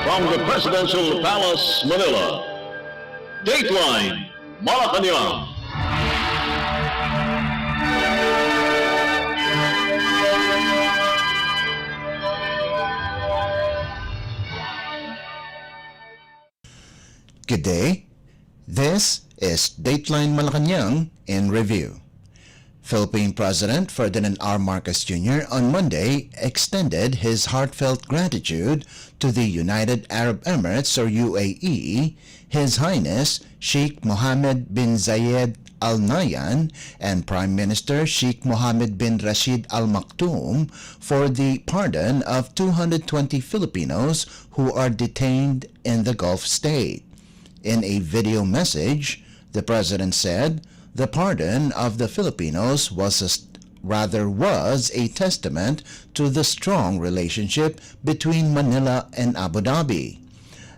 From the Presidential Palace, Manila, Dateline Malacañang. Good day. This is Dateline Malacañang in review. Philippine President Ferdinand R. Marcos Jr. on Monday extended his heartfelt gratitude to the United Arab Emirates or UAE, His Highness Sheikh Mohammed bin Zayed Al Nahyan and Prime Minister Sheikh Mohammed bin Rashid Al Maktoum for the pardon of 220 Filipinos who are detained in the Gulf state. In a video message, the President said, the pardon of the Filipinos was a testament to the strong relationship between Manila and Abu Dhabi.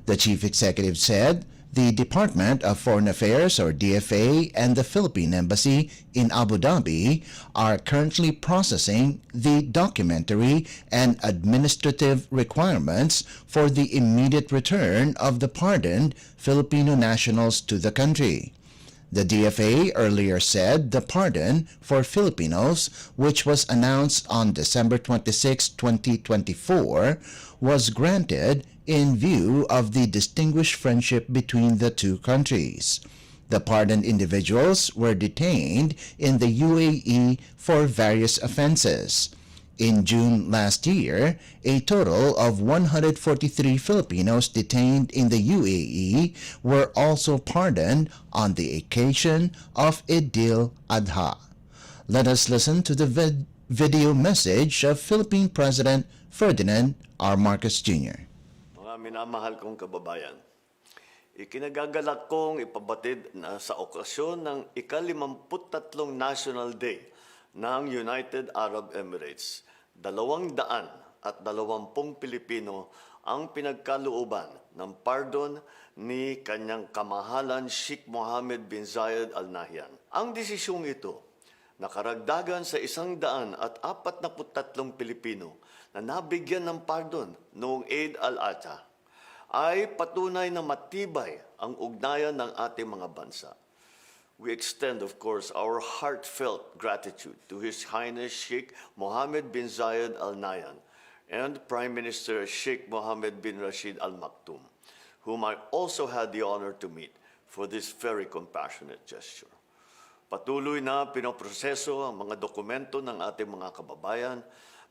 The Chief Executive said the Department of Foreign Affairs or DFA and the Philippine Embassy in Abu Dhabi are currently processing the documentary and administrative requirements for the immediate return of the pardoned Filipino nationals to the country. The DFA earlier said the pardon for Filipinos, which was announced on December 26, 2024, was granted in view of the distinguished friendship between the two countries. The pardoned individuals were detained in the UAE for various offenses. In June last year, a total of 143 Filipinos detained in the UAE were also pardoned on the occasion of Eid al-Adha. Let us listen to the video message of Philippine President Ferdinand R. Marcos Jr. Mga minamahal kong kababayan, ikinagagalak kong ipabatid na sa okasyon ng ika-53 National Day ng United Arab Emirates, 220 Pilipino ang pinagkalooban ng pardon ni kanyang kamahalan Sheikh Mohammed bin Zayed Al Nahyan. Ang desisyong ito, nakaragdagan sa 143 Pilipino na nabigyan ng pardon noong Eid al-Adha, ay patunay na matibay ang ugnayan ng ating mga bansa. We extend, of course, our heartfelt gratitude to His Highness Sheikh Mohammed bin Zayed Al Nahyan and Prime Minister Sheikh Mohammed bin Rashid Al Maktoum, whom I also had the honor to meet for this very compassionate gesture. Patuloy na pinoproseso ang mga dokumento ng ating mga kababayan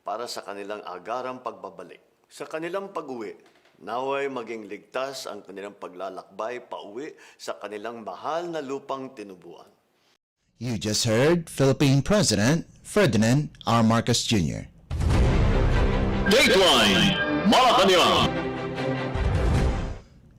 para sa kanilang agarang pagbabalik. Sa kanilang pag-uwi, naway maging ligtas ang kanilang paglalakbay pauwi sa kanilang mahal na lupang tinubuan. You just heard Philippine President Ferdinand R. Marcos Jr. Dateline Malacañang.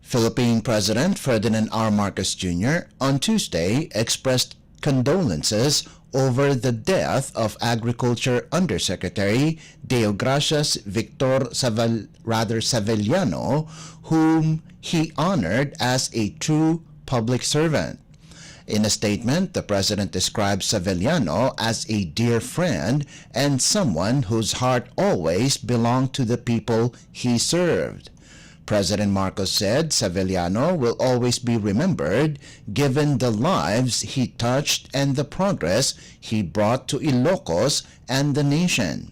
Philippine President Ferdinand R. Marcos Jr. on Tuesday expressed condolences over the death of Agriculture Undersecretary Deogracias Victor Savellano, whom he honored as a true public servant. In a statement, the President described Savellano as a dear friend and someone whose heart always belonged to the people he served. President Marcos said Savellano will always be remembered given the lives he touched and the progress he brought to Ilocos and the nation.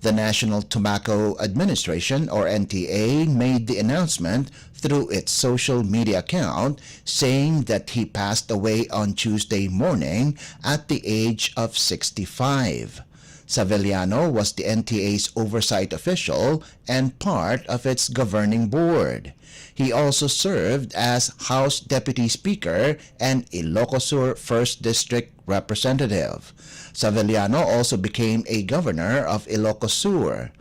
The National Tobacco Administration, or NTA, made the announcement through its social media account, saying that he passed away on Tuesday morning at the age of 65. Savellano was the NTA's oversight official and part of its governing board. He also served as House Deputy Speaker and Ilocos Sur 1st District Representative. Savellano also became a governor of Ilocos Sur.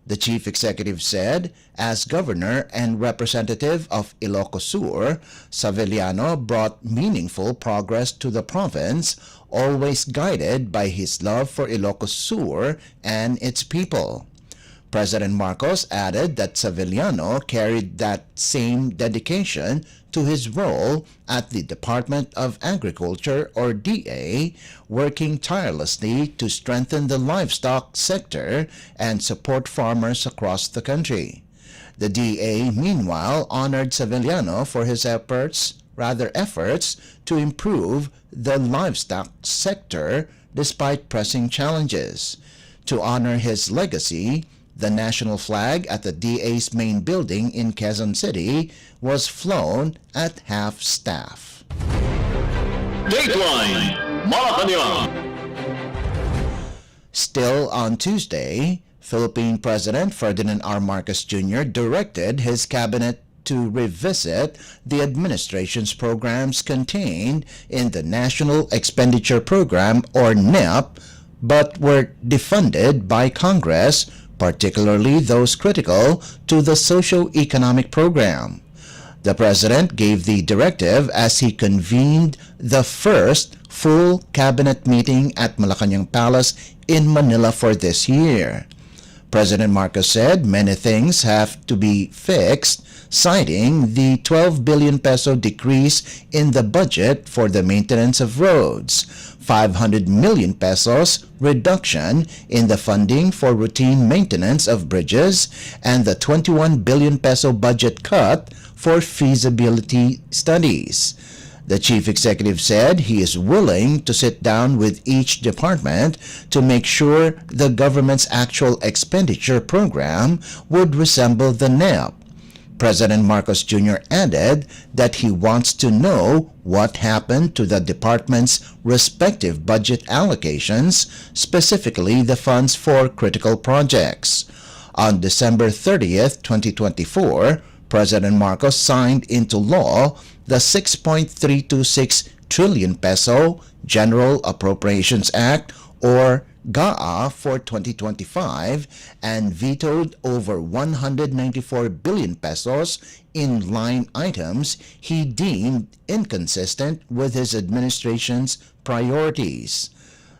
The chief executive said, as governor and representative of Ilocos Sur, Savellano brought meaningful progress to the province, always guided by his love for Ilocos Sur and its people. President Marcos added that Savellano carried that same dedication to his role at the Department of Agriculture, or DA, working tirelessly to strengthen the livestock sector and support farmers across the country. The DA, meanwhile, honored Sevillano for his efforts to improve the livestock sector despite pressing challenges. To honor his legacy, the national flag at the DA's main building in Quezon City was flown at half-staff. Dateline Malacañang. Still on Tuesday, Philippine President Ferdinand R. Marcos Jr. directed his cabinet to revisit the administration's programs contained in the National Expenditure Program, or NEP, but were defunded by Congress, particularly those critical to the socio-economic program. The President gave the directive as he convened the first full cabinet meeting at Malacañang Palace in Manila for this year. President Marcos said many things have to be fixed, citing the 12 billion peso decrease in the budget for the maintenance of roads, 500 million pesos reduction in the funding for routine maintenance of bridges, and the 21 billion peso budget cut for feasibility studies. The chief executive said he is willing to sit down with each department to make sure the government's actual expenditure program would resemble the NEP. President Marcos Jr. added that he wants to know what happened to the department's respective budget allocations, specifically the funds for critical projects. On December 30th, 2024, President Marcos signed into law the 6.326 trillion peso General Appropriations Act, or GAA, for 2025 and vetoed over 194 billion pesos in line items he deemed inconsistent with his administration's priorities.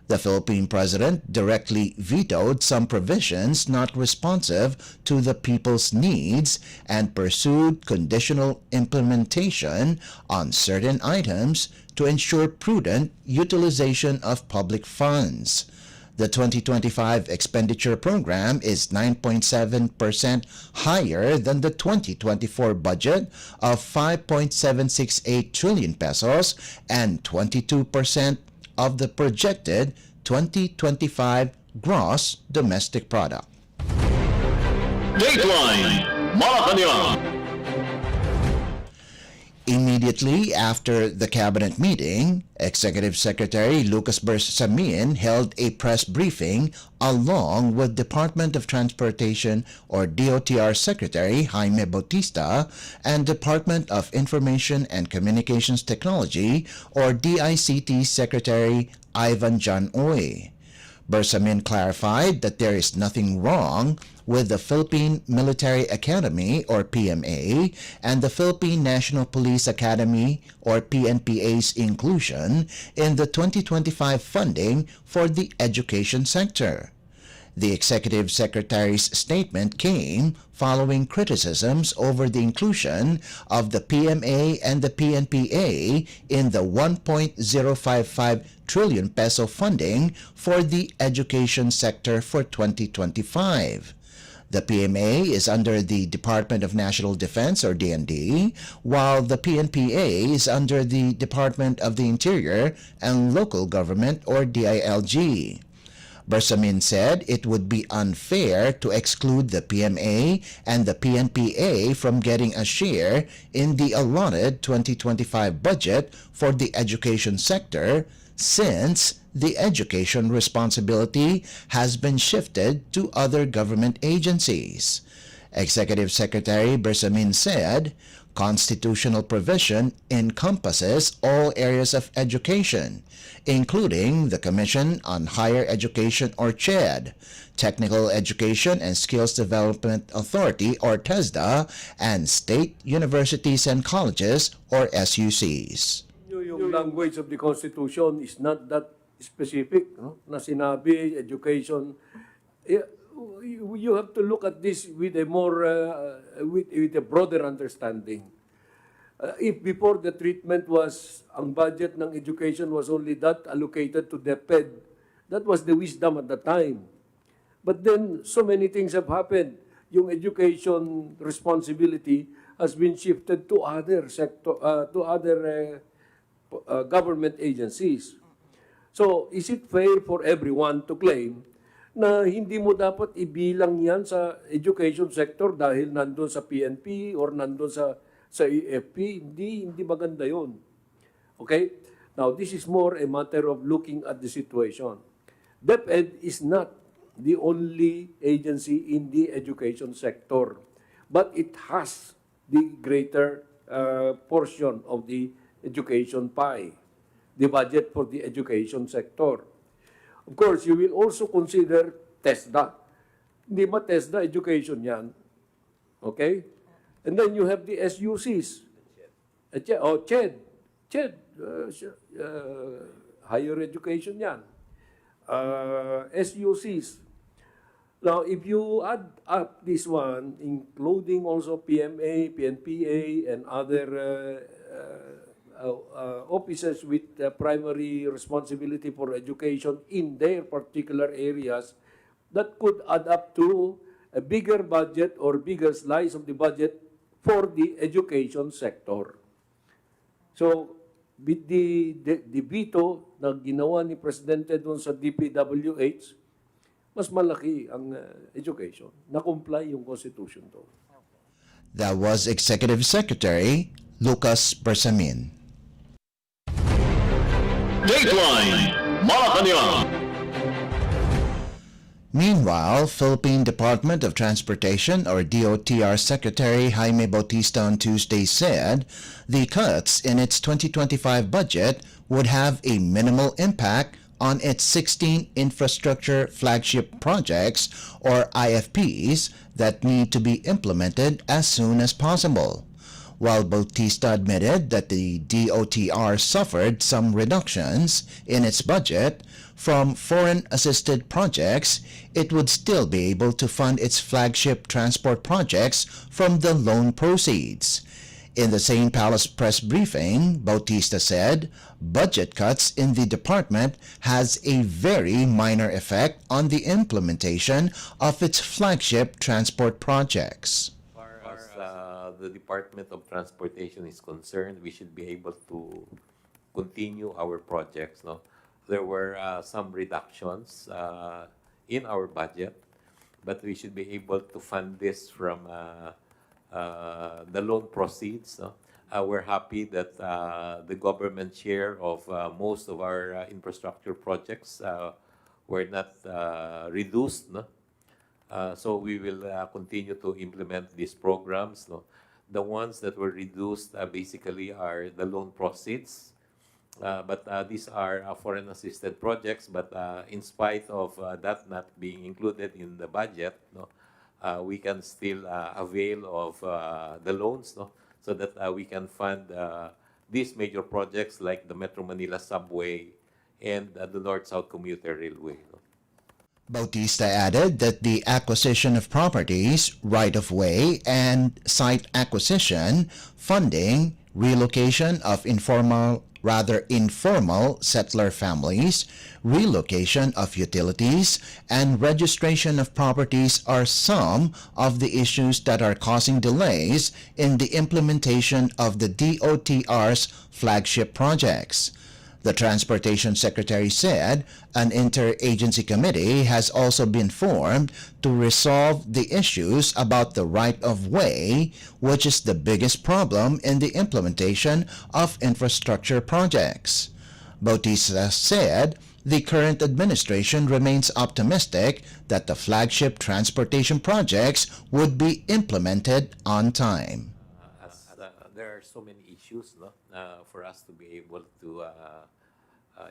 The Philippine President directly vetoed some provisions not responsive to the people's needs and pursued conditional implementation on certain items to ensure prudent utilization of public funds. The 2025 expenditure program is 9.7% higher than the 2024 budget of 5.768 trillion pesos and 22% of the projected 2025 gross domestic product. Dateline Malacañang. Immediately after the cabinet meeting, Executive Secretary Lucas Bersamin held a press briefing along with Department of Transportation or DOTR Secretary Jaime Bautista and Department of Information and Communications Technology or DICT Secretary Ivan John Oy. Bersamin clarified that there is nothing wrong with the Philippine Military Academy or PMA and the Philippine National Police Academy or PNPA's inclusion in the 2025 funding for the education sector. The Executive Secretary's statement came following criticisms over the inclusion of the PMA and the PNPA in the 1.055 trillion peso funding for the education sector for 2025. The PMA is under the Department of National Defense or DND, while the PNPA is under the Department of the Interior and Local Government or DILG. Bersamin said it would be unfair to exclude the PMA and the PNPA from getting a share in the allotted 2025 budget for the education sector since the education responsibility has been shifted to other government agencies. Executive Secretary Bersamin said, constitutional provision encompasses all areas of education, including the Commission on Higher Education or CHED, Technical Education and Skills Development Authority or TESDA, and State Universities and Colleges or SUCs. Yung language of the Constitution is not that specific, no? Na sinabi, education. You have to look at this with a more, with a broader understanding. If before the treatment was, ang budget ng education was only that allocated to DepEd, that was the wisdom at the time. But then, so many things have happened. yung education responsibility has been shifted to other sector, government agencies. So, is it fair for everyone to claim na hindi mo dapat ibilang yan sa education sector dahil nandun sa PNP or nandun sa AFP? Hindi maganda yun. Okay? Now, this is more a matter of looking at the situation. DepEd is not the only agency in the education sector, but it has the greater portion of the education pie, the budget for the education sector. Of course, you will also consider TESDA. Hindi ba TESDA education yan? Okay? And then you have the SUCs. CHED. CHED, higher education yan. SUCs. Now, if you add up this one, including also PMA, PNPA, and other officers with primary responsibility for education in their particular areas, that could add up to a bigger budget or bigger slice of the budget for the education sector. So, with the veto na ginawa ni Presidente doon sa DPWH, mas malaki ang education. Na-comply yung Constitution doon. That was Executive Secretary Lucas Bersamin. Dateline Malacañang. Meanwhile, Philippine Department of Transportation or DOTR Secretary Jaime Bautista on Tuesday said the cuts in its 2025 budget would have a minimal impact on its 16 infrastructure flagship projects or IFPs that need to be implemented as soon as possible. While Bautista admitted that the DOTR suffered some reductions in its budget from foreign-assisted projects, it would still be able to fund its flagship transport projects from the loan proceeds. In the same Palace press briefing, Bautista said budget cuts in the department has a very minor effect on the implementation of its flagship transport projects. As the Department of Transportation is concerned, we should be able to continue our projects. No? There were some reductions in our budget, but we should be able to fund this from the loan proceeds. No? We're happy that the government share of most of our infrastructure projects were not reduced. No? So we will continue to implement these programs. No? The ones that were reduced basically are the loan proceeds. But these are foreign-assisted projects. But in spite of that not being included in the budget, no, we can still avail of the loans, no, so that we can fund these major projects like the Metro Manila Subway and the North-South Commuter Railway. No. Bautista added that the acquisition of properties, right-of-way, and site acquisition, funding, relocation of informal settler families, relocation of utilities, and registration of properties are some of the issues that are causing delays in the implementation of the DOTR's flagship projects. The Transportation Secretary said an interagency committee has also been formed to resolve the issues about the right-of-way, which is the biggest problem in the implementation of infrastructure projects. Bautista said the current administration remains optimistic that the flagship transportation projects would be implemented on time. There are so many issues, no, for us to be able to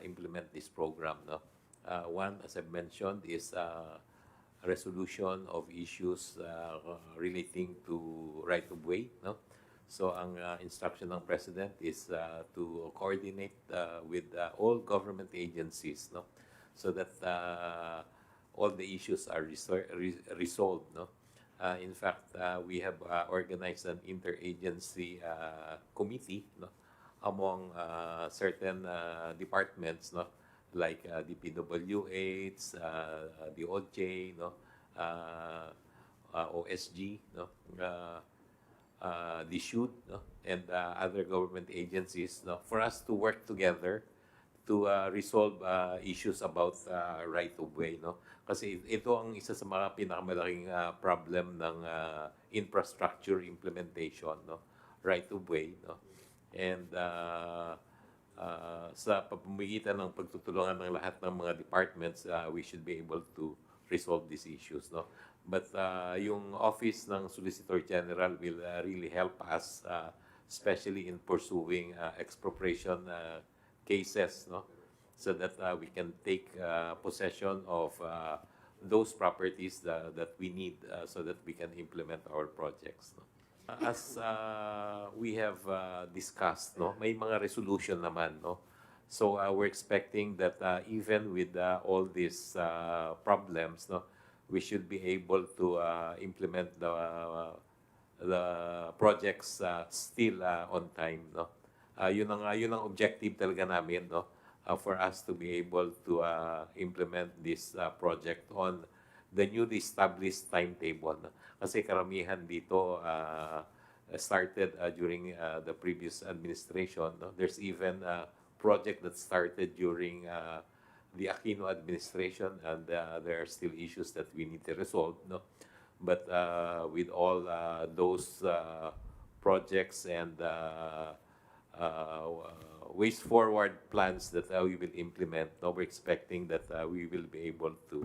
implement this program. No? One, as I've mentioned, is resolution of issues relating to right-of-way. No? So, ang instruction ng President is to coordinate with all government agencies, no? So that all the issues are resolved. No? In fact, we have organized an interagency committee, no, among certain departments, no, like DPWH, the OJ, no, OSG, no, the SHUD, no, and other government agencies, no, for us to work together to resolve issues about right of way, no? Kasi ito ang isa sa mga pinakamalaking problem ng infrastructure implementation, no? Right of way, no? And sa pamamagitan ng pagtutulungan ng lahat ng mga departments, we should be able to resolve these issues, no? But yung office ng Solicitor General will really help us, especially in pursuing expropriation cases, no? So that we can take possession of those properties that we need so that we can implement our projects, no? As we have discussed, no, may mga resolution naman, no? So we're expecting that even with all these problems, no, we should be able to implement the projects still on time, no? Yun ang objective talaga namin, no? For us to be able to implement this project on the newly established timetable, no? Kasi karamihan dito started during the previous administration, no? There's even a project that started during the Aquino administration, and there are still issues that we need to resolve, no? But with all those projects and ways forward plans that we will implement, no, we're expecting that we will be able to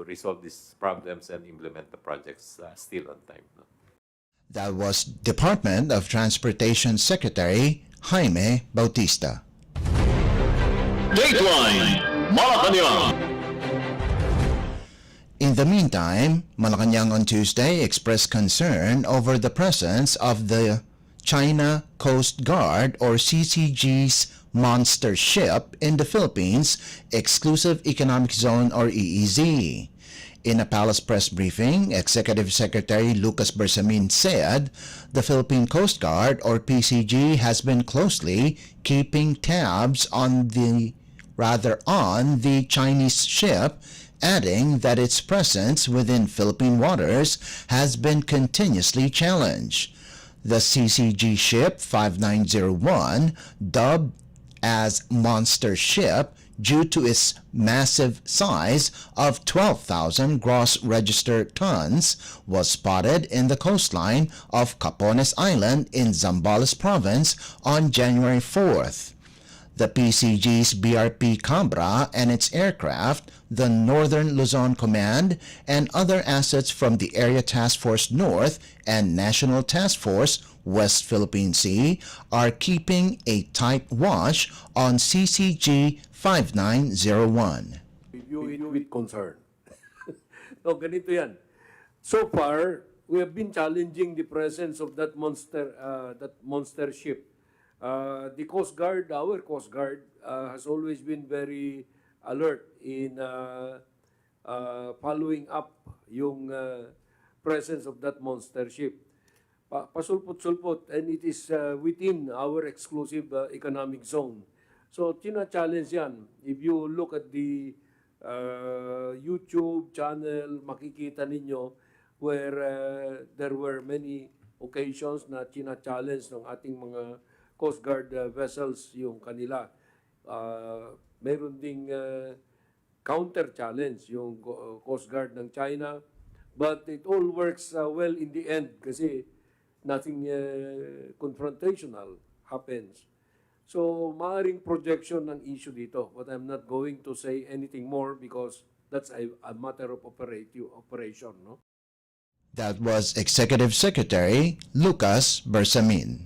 resolve these problems and implement the projects still on time, no? That was Department of Transportation Secretary Jaime Bautista. Dateline Malacañang. In the meantime, Malacañang on Tuesday expressed concern over the presence of the China Coast Guard or CCG's monster ship in the Philippines Exclusive Economic Zone or EEZ. In a palace press briefing, Executive Secretary Lucas Bersamin said the Philippine Coast Guard or PCG has been closely keeping tabs on the Chinese ship, adding that its presence within Philippine waters has been continuously challenged. The CCG ship 5901, dubbed as Monster Ship due to its massive size of 12,000 gross registered tons, was spotted in the coastline of Capones Island in Zambales Province on January 4th. The PCG's BRP Cabra and its aircraft, the Northern Luzon Command, and other assets from the Area Task Force North and National Task Force West Philippine Sea are keeping a tight watch on CCG 5901. Review it with concern. No, ganito yan. So far, we have been challenging the presence of that monster ship. The Coast Guard, our Coast Guard, has always been very alert in following up yung presence of that monster ship. Pasulpot-sulpot, and it is within our exclusive economic zone. So, challenge yan. If you look at the YouTube channel, makikita ninyo where there were many occasions na challenge ng ating mga Coast Guard vessels yung kanila. Meron ding counter-challenge yung Coast Guard ng China. But it all works well in the end kasi nothing confrontational happens. So, maaring projection ng issue dito. But I'm not going to say anything more because that's a matter of operation, no? That was Executive Secretary Lucas Bersamin.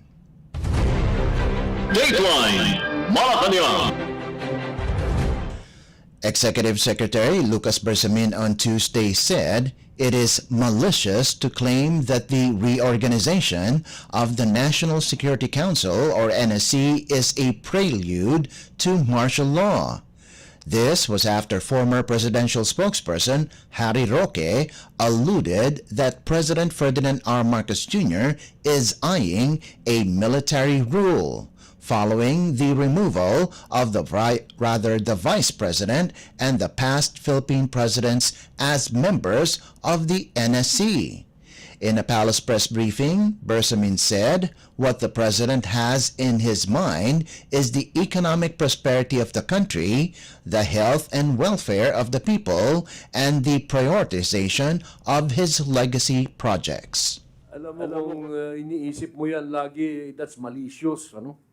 Dateline Malacañang. Executive Secretary Lucas Bersamin on Tuesday said it is malicious to claim that the reorganization of the National Security Council or NSC is a prelude to martial law. This was after former presidential spokesperson Harry Roque alluded that President Ferdinand R. Marcos Jr. is eyeing a military rule, following the removal of the Vice President and the past Philippine presidents as members of the NSC. In a palace press briefing, Bersamin said what the president has in his mind is the economic prosperity of the country, the health and welfare of the people, and the prioritization of his legacy projects. Alam mo kung iniisip mo yan lagi, that's malicious, ano?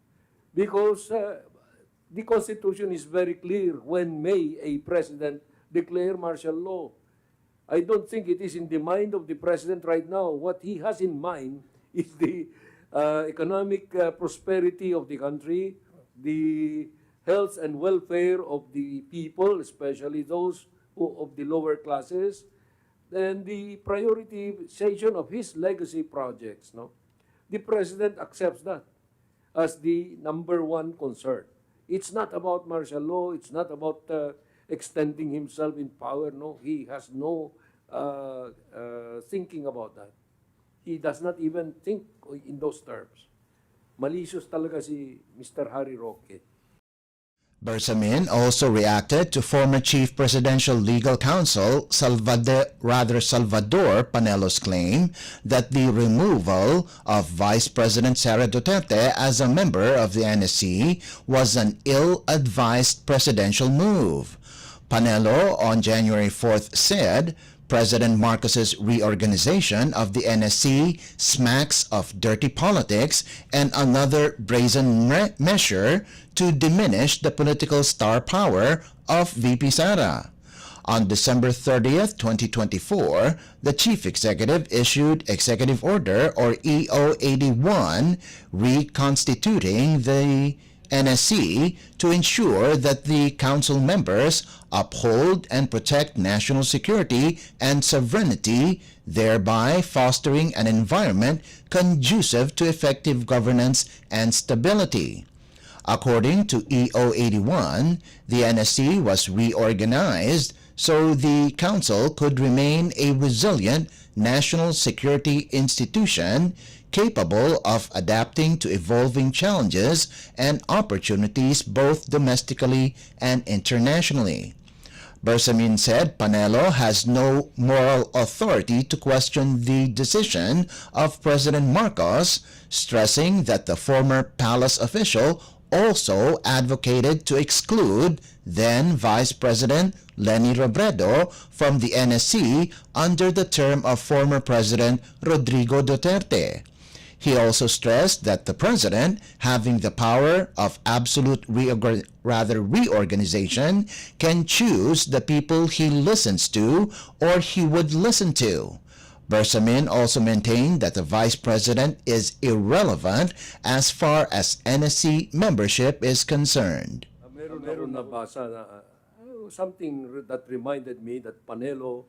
Because the Constitution is very clear when may a president declare martial law. I don't think it is in the mind of the president right now. What he has in mind is the economic prosperity of the country, the health and welfare of the people, especially those of the lower classes, and the prioritization of his legacy projects. No? The president accepts that as the number one concern. It's not about martial law. It's not about extending himself in power. No, he has no thinking about that. He does not even think in those terms. Malicious talaga si Mr. Harry Roque. Bersamin also reacted to former Chief Presidential Legal Counsel Salvador Panelo's claim that the removal of Vice President Sara Duterte as a member of the NSC was an ill-advised presidential move. Panelo on January 4th said President Marcos's reorganization of the NSC smacks of dirty politics and another brazen measure to diminish the political star power of VP Sara. On December 30th, 2024, the Chief Executive issued Executive Order or EO 81 reconstituting the NSC to ensure that the council members uphold and protect national security and sovereignty, thereby fostering an environment conducive to effective governance and stability. According to EO 81, the NSC was reorganized so the council could remain a resilient national security institution capable of adapting to evolving challenges and opportunities both domestically and internationally. Bersamin said Panelo has no moral authority to question the decision of President Marcos, stressing that the former palace official also advocated to exclude then Vice President Leni Robredo from the NSC under the term of former President Rodrigo Duterte. He also stressed that the president, having the power of absolute reorganization, can choose the people he listens to or he would listen to. Bersamin also maintained that the vice president is irrelevant as far as NSC membership is concerned. Meron nabasa na something that reminded me that Panelo,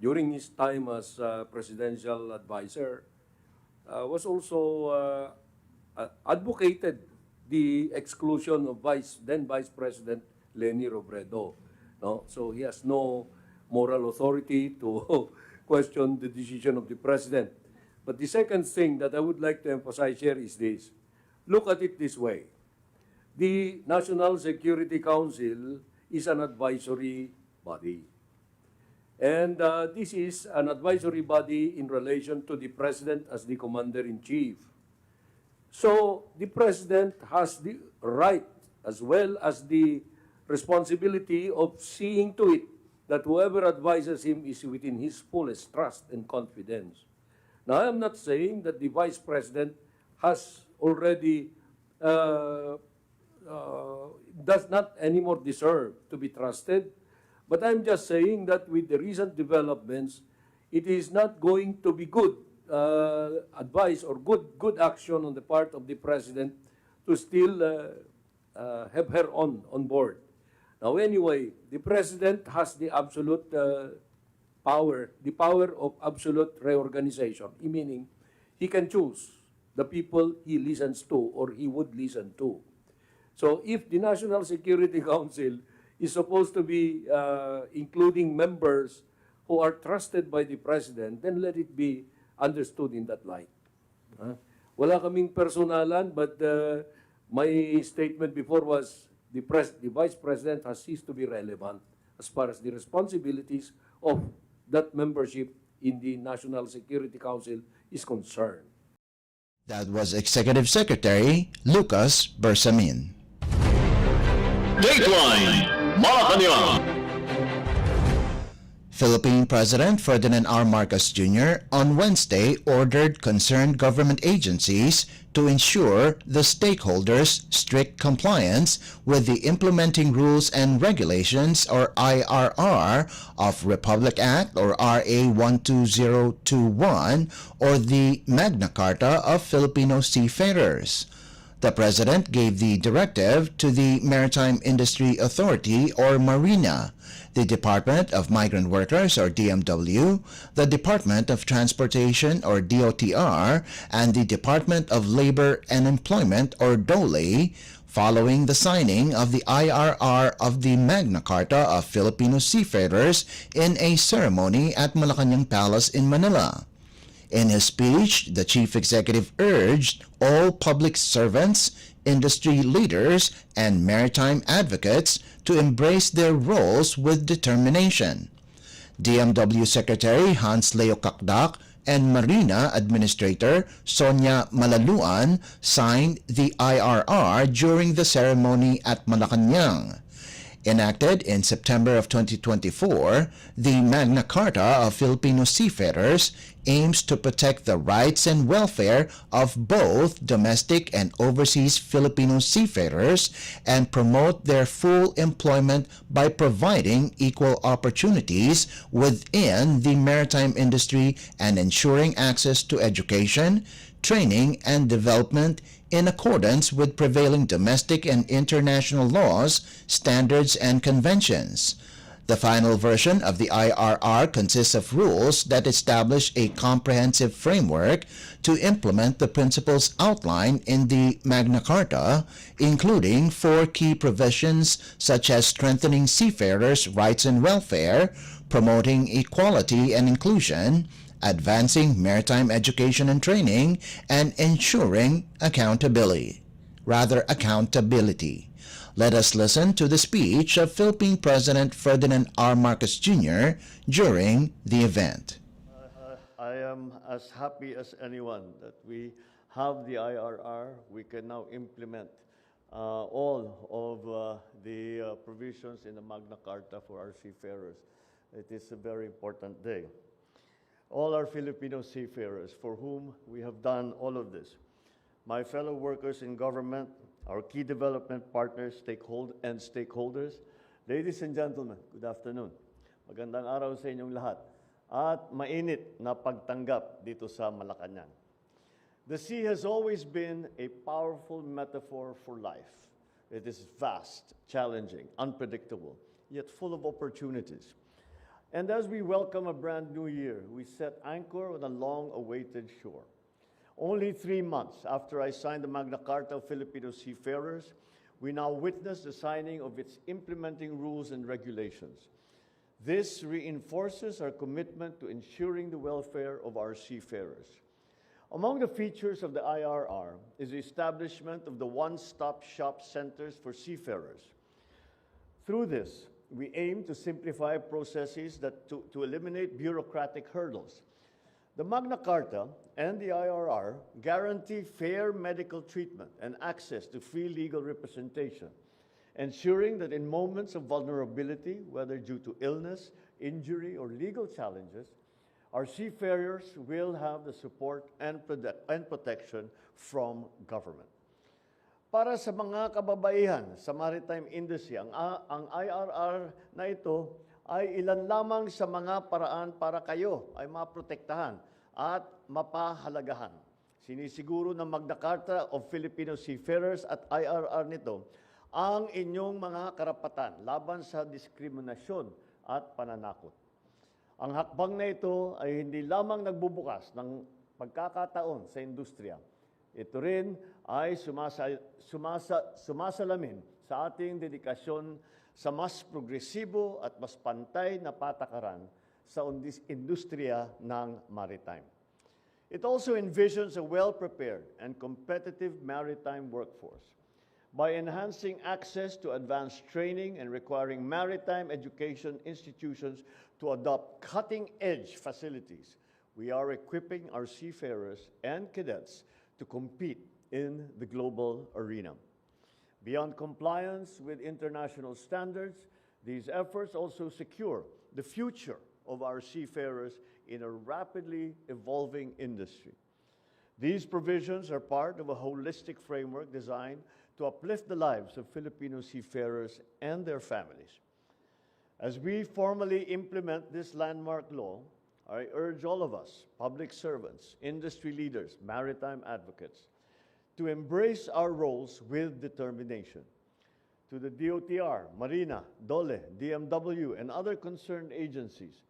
during his time as presidential advisor, was also advocated the exclusion of then Vice President Leni Robredo. No? So he has no moral authority to question the decision of the president. But the second thing that I would like to emphasize here is this. Look at it this way. The National Security Council is an advisory body. And this is an advisory body in relation to the president as the commander-in-chief. So the president has the right as well as the responsibility of seeing to it that whoever advises him is within his fullest trust and confidence. Now, I am not saying that the vice president has already does not anymore deserve to be trusted. But I'm just saying that with the recent developments, it is not going to be good advice or good action on the part of the president to still have her on board. Now, anyway, the president has the absolute power, the power of absolute reorganization, meaning he can choose the people he listens to or he would listen to. So if the National Security Council is supposed to be including members who are trusted by the president, then let it be understood in that light. Wala kaming personalan, but My statement before was the Vice President has ceased to be relevant as far as the responsibilities of that membership in the National Security Council is concerned. That was Executive Secretary Lucas Bersamin. Dateline Malacañang. Philippine President Ferdinand R. Marcos Jr. on Wednesday ordered concerned government agencies to ensure the stakeholders' strict compliance with the Implementing Rules and Regulations or IRR of Republic Act or RA 12021 or the Magna Carta of Filipino Seafarers. The President gave the directive to the Maritime Industry Authority or MARINA, the Department of Migrant Workers or DMW, the Department of Transportation or DOTR, and the Department of Labor and Employment or DOLE, following the signing of the IRR of the Magna Carta of Filipino Seafarers in a ceremony at Malacañang Palace in Manila. In his speech, the chief executive urged all public servants, industry leaders, and maritime advocates to embrace their roles with determination. DMW Secretary Hans Leo Kakdak and Marina Administrator Sonia Malaluan signed the IRR during the ceremony at Malacañang. Enacted in September of 2024, the Magna Carta of Filipino Seafarers aims to protect the rights and welfare of both domestic and overseas Filipino seafarers and promote their full employment by providing equal opportunities within the maritime industry and ensuring access to education, training, and development in accordance with prevailing domestic and international laws, standards, and conventions. The final version of the IRR consists of rules that establish a comprehensive framework to implement the principles outlined in the Magna Carta, including 4 key provisions such as strengthening seafarers' rights and welfare, promoting equality and inclusion, advancing maritime education and training, and ensuring accountability. Let us listen to the speech of Philippine President Ferdinand R. Marcos Jr. during the event. I am as happy as anyone that we have the IRR. We can now implement all of the provisions in the Magna Carta for our seafarers. It is a very important day. All our Filipino seafarers for whom we have done all of this. My fellow workers in government, our key development partners, stakeholders, ladies and gentlemen, good afternoon. Magandang araw sa inyong lahat. At mainit na pagtanggap dito sa Malacañang. The sea has always been a powerful metaphor for life. It is vast, challenging, unpredictable, yet full of opportunities. And as we welcome a brand new year, we set anchor on a long-awaited shore. Only 3 months after I signed the Magna Carta of Filipino Seafarers, we now witness the signing of its implementing rules and regulations. This reinforces our commitment to ensuring the welfare of our seafarers. Among the features of the IRR is the establishment of the one-stop shop centers for seafarers. Through this, we aim to simplify processes to eliminate bureaucratic hurdles. The Magna Carta and the IRR guarantee fair medical treatment and access to free legal representation, ensuring that in moments of vulnerability, whether due to illness, injury, or legal challenges, our seafarers will have the support and protection from government. Para sa mga kababaihan sa maritime industry, ang IRR na ito ay ilan lamang sa mga paraan para kayo ay maprotektahan at mapahalagahan. Sinisiguro ng Magna Carta of Filipino Seafarers at IRR nito ang inyong mga karapatan laban sa diskriminasyon at pananakot. Ang hakbang na ito ay hindi lamang nagbubukas ng pagkakataon sa industriya. Ito rin ay sumasalamin sa ating dedikasyon sa mas progresibo at mas pantay na patakaran sa industriya ng maritime. It also envisions a well-prepared and competitive maritime workforce. by enhancing access to advanced training and requiring maritime education institutions to adopt cutting-edge facilities. We are equipping our seafarers and cadets to compete in the global arena. Beyond compliance with international standards, these efforts also secure the future of our seafarers in a rapidly evolving industry. These provisions are part of a holistic framework designed to uplift the lives of Filipino seafarers and their families. As we formally implement this landmark law, I urge all of us, public servants, industry leaders, maritime advocates, to embrace our roles with determination. To the DOTR, Marina, DOLE, DMW, and other concerned agencies,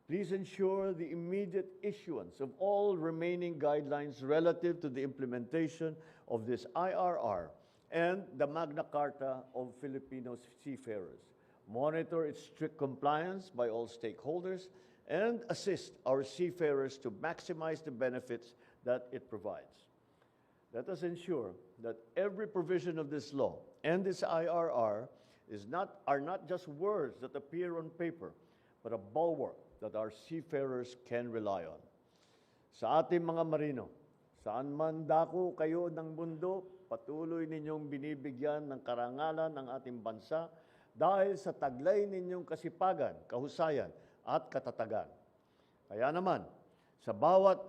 please ensure the immediate issuance of all remaining guidelines relative to the implementation of this IRR and the Magna Carta of Filipino seafarers. Monitor its strict compliance by all stakeholders and assist our seafarers to maximize the benefits that it provides. Let us ensure that every provision of this law and this IRR are not just words that appear on paper, but a bulwark that our seafarers can rely on. Sa ating mga marino, saan man dako kayo ng mundo, patuloy ninyong binibigyan ng karangalan ng ating bansa dahil sa taglay ninyong kasipagan, kahusayan, at katatagan. Kaya naman, sa bawat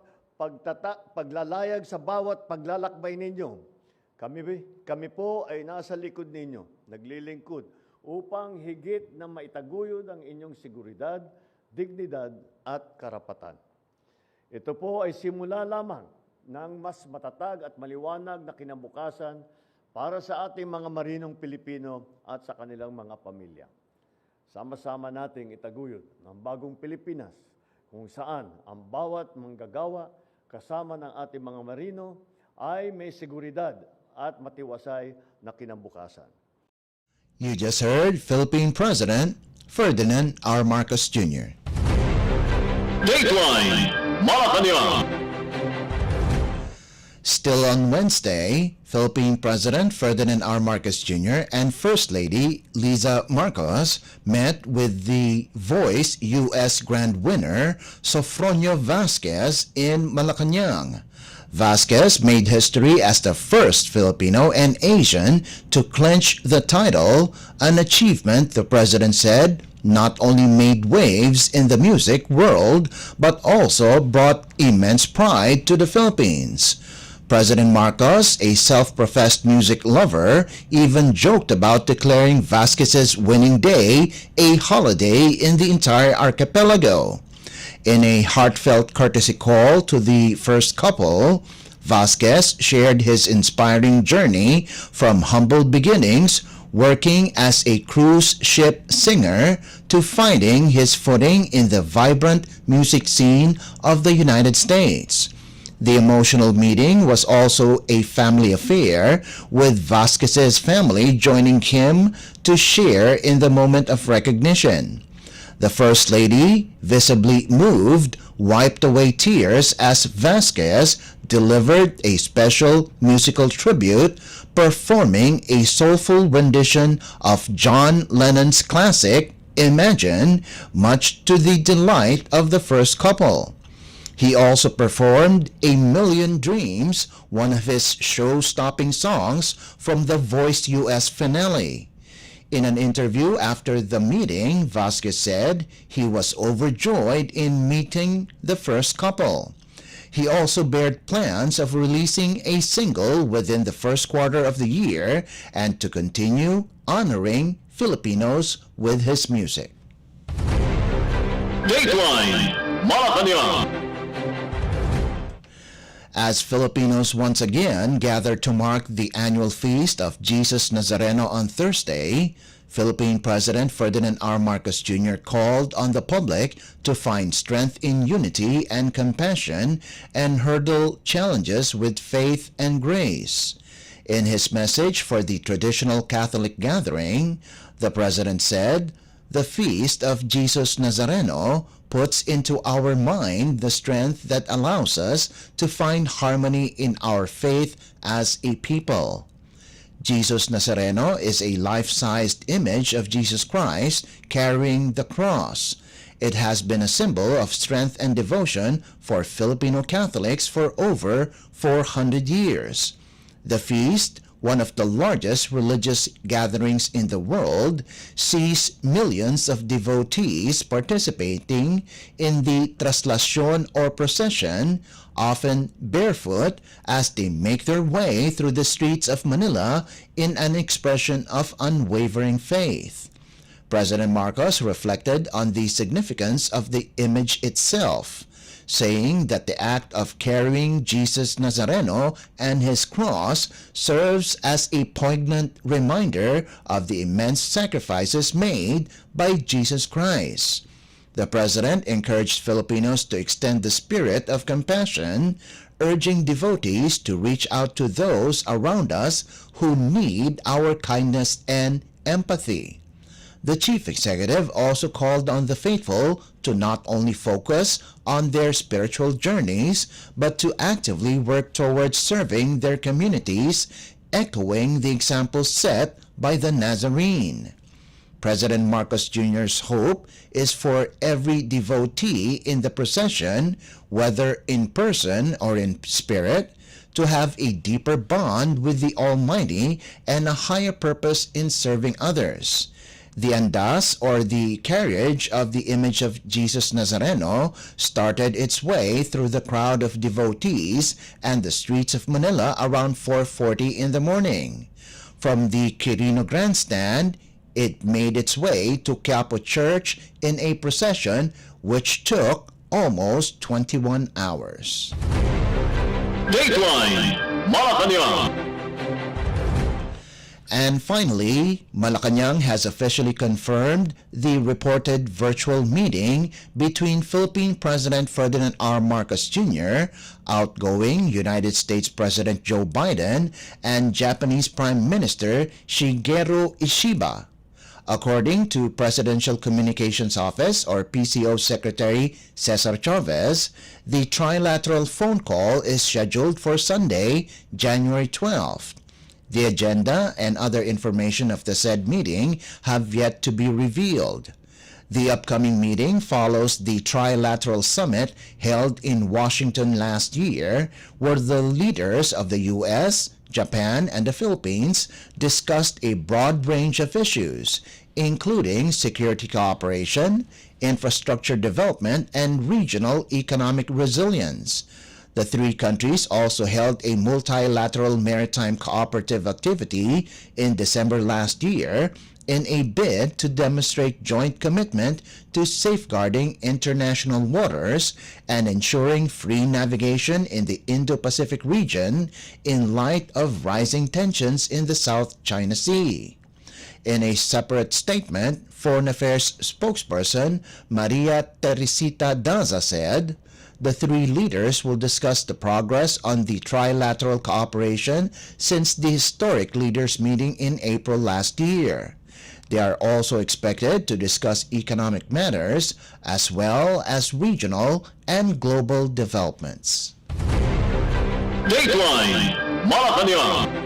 paglalayag sa bawat paglalakbay ninyo, kami po ay nasa likod ninyo, naglilingkod, upang higit na maitaguyod ang inyong seguridad, dignidad at karapatan. Ito po ay simula lamang ng mas matatag at maliwanag na kinabukasan para sa ating mga marinong Pilipino at sa kanilang mga pamilya. Sama-sama nating itaguyod ng bagong Pilipinas kung saan ang bawat manggagawa kasama ng ating mga marino ay may seguridad at matiwasay na kinabukasan. You just heard Philippine President Ferdinand R. Marcos Jr. Dateline Malacañang. Still on Wednesday, Philippine President Ferdinand R. Marcos Jr. and First Lady Liza Marcos met with the Voice U.S. Grand winner Sofronio Vasquez in Malacañang. Vasquez made history as the first Filipino and Asian to clinch the title, an achievement the president said not only made waves in the music world but also brought immense pride to the Philippines. President Marcos, a self-professed music lover, even joked about declaring Vasquez's winning day a holiday in the entire archipelago. In a heartfelt courtesy call to the first couple, Vasquez shared his inspiring journey from humble beginnings, working as a cruise ship singer, to finding his footing in the vibrant music scene of the United States. The emotional meeting was also a family affair, with Vasquez's family joining him to share in the moment of recognition. The First Lady, visibly moved, wiped away tears as Vasquez delivered a special musical tribute, performing a soulful rendition of John Lennon's classic, Imagine, much to the delight of the first couple. He also performed A Million Dreams, one of his show-stopping songs from the Voice U.S. finale. In an interview after the meeting, Vasquez said he was overjoyed in meeting the first couple. He also bared plans of releasing a single within the first quarter of the year and to continue honoring Filipinos with his music. Dateline Malacañang. As Filipinos once again gathered to mark the annual feast of Jesus Nazareno on Thursday, Philippine President Ferdinand R. Marcos Jr. called on the public to find strength in unity and compassion and hurdle challenges with faith and grace. In his message for the traditional Catholic gathering, the President said, "The feast of Jesus Nazareno puts into our mind the strength that allows us to find harmony in our faith as a people. Jesus Nazareno is a life-sized image of Jesus Christ carrying the cross. It has been a symbol of strength and devotion for Filipino Catholics for over 400 years. The feast, one of the largest religious gatherings in the world, sees millions of devotees participating in the traslación or procession, often barefoot, as they make their way through the streets of Manila in an expression of unwavering faith. President Marcos reflected on the significance of the image itself, saying that the act of carrying Jesus Nazareno and his cross serves as a poignant reminder of the immense sacrifices made by Jesus Christ. The President encouraged Filipinos to extend the spirit of compassion, urging devotees to reach out to those around us who need our kindness and empathy. The chief executive also called on the faithful to not only focus on their spiritual journeys, but to actively work towards serving their communities, echoing the example set by the Nazarene. President Marcos Jr.'s hope is for every devotee in the procession, whether in person or in spirit, to have a deeper bond with the Almighty and a higher purpose in serving others. The andas, or the carriage of the image of Jesus Nazareno, started its way through the crowd of devotees and the streets of Manila around 4:40 in the morning. From the Quirino Grandstand, it made its way to Quiapo Church in a procession which took almost 21 hours. Dateline Malacañang. And finally, Malacañang has officially confirmed the reported virtual meeting between Philippine President Ferdinand R. Marcos Jr., outgoing United States President Joe Biden, and Japanese Prime Minister Shigeru Ishiba. According to Presidential Communications Office or PCO Secretary Cesar Chavez, the trilateral phone call is scheduled for Sunday, January 12th. The agenda and other information of the said meeting have yet to be revealed. The upcoming meeting follows the trilateral summit held in Washington last year, where the leaders of the U.S., Japan, and the Philippines discussed a broad range of issues, including security cooperation, infrastructure development, and regional economic resilience. The three countries also held a multilateral maritime cooperative activity in December last year in a bid to demonstrate joint commitment to safeguarding international waters and ensuring free navigation in the Indo-Pacific region in light of rising tensions in the South China Sea. In a separate statement, Foreign Affairs spokesperson Maria Teresita Daza said, the three leaders will discuss the progress on the trilateral cooperation since the historic leaders' meeting in April last year. They are also expected to discuss economic matters as well as regional and global developments. Dateline Malacañang.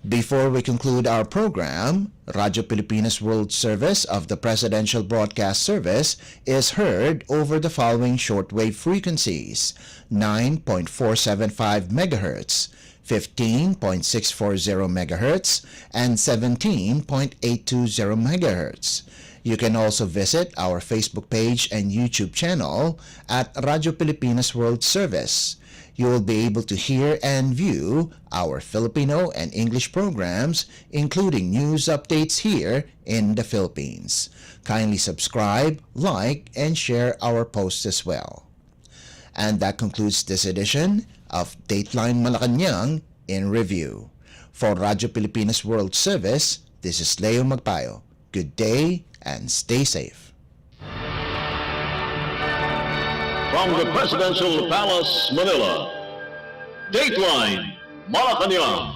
Before we conclude our program, Radyo Pilipinas World Service of the Presidential Broadcast Service is heard over the following shortwave frequencies: 9.475 MHz, 15.640 MHz, and 17.820 MHz. You can also visit our Facebook page and YouTube channel at Radyo Pilipinas World Service. You will be able to hear and view our Filipino and English programs, including news updates here in the Philippines. Kindly subscribe, like, and share our posts as well. And that concludes this edition of Dateline Malacañang in Review. For Radyo Pilipinas World Service, this is Leo Magpayo. Good day and stay safe. From the Presidential Palace, Manila, Dateline Malacañang.